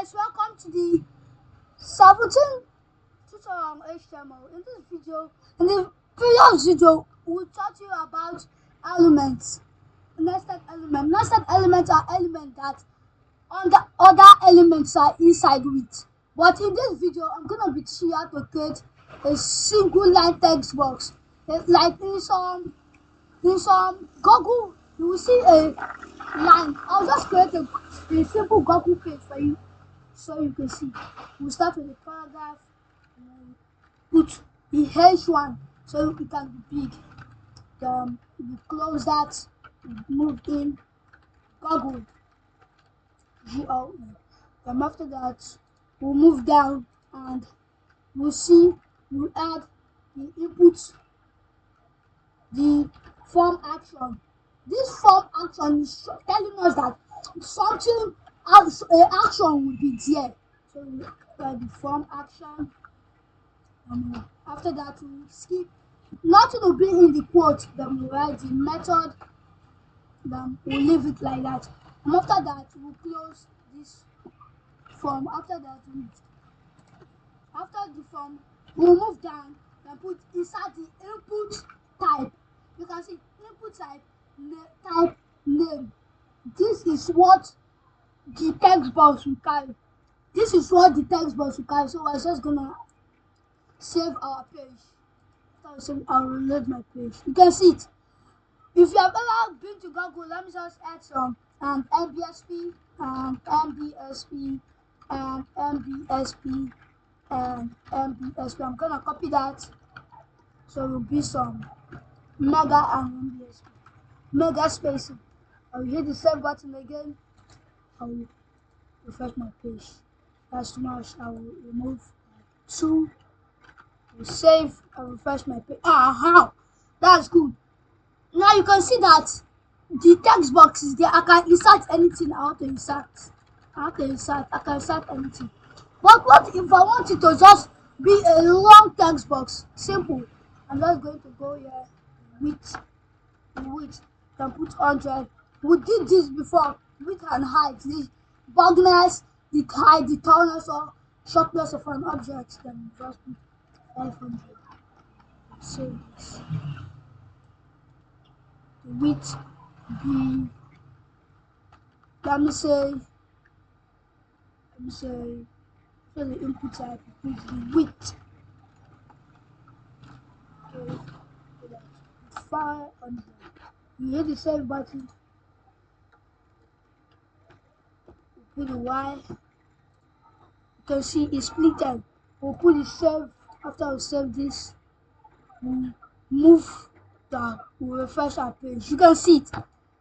guys, welcome to the 17th tutorial on HTML. In the previous video, we'll talk to you about elements. Nested elements. Nested elements are elements that other elements are inside with. But in this video, I'm gonna be teaching you how to create a single line text box. Like in some Google, you will see a line. I'll just create a simple Google page for you so you can see. We'll start with the paragraph, put the H1 so it can be big. Then we close that, move in Google, G-O-E. Then after that, we'll move down and we'll add the input, the form action. This form action is telling us that something action will be there. So we add the form action. After that, we skip. Nothing will be in the quote. Then we write the method. Then we'll leave it like that. And after that, we'll close this form. After the form, we'll move down and put inside the input type. You can see input type name. This is what the text box will carry. So we're just gonna save our page. I'll reload my page. You can see it. If you have ever been to Google, let me just add some MBSP and MBSP and MBSP and MBSP. I'm gonna copy that. So it will be some mega and MBSP. Mega spacing. I will hit the save button again. I will refresh my page. That's too much. I will remove 2. I will save. I will refresh my page. How? That's good. Now you can see that the text box is there. I can insert anything I want to insert. I can insert anything. But what if I want it to just be a long text box? Simple. I'm just going to go here width. Can put 100. We did this before. Width and height. The boldness, the height, the tallness or shortness of an object. Then just put 500. Save this. The width be, let me say so the input type put the width. Okay, 500. You hit the save button. Put the Y. You can see it's splitted. We'll put the save. After we save this, we'll move down. We'll refresh our page. You can see it.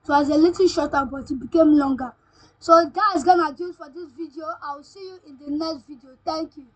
So it's a little shorter, but it became longer. So that is gonna do it for this video. I'll see you in the next video. Thank you.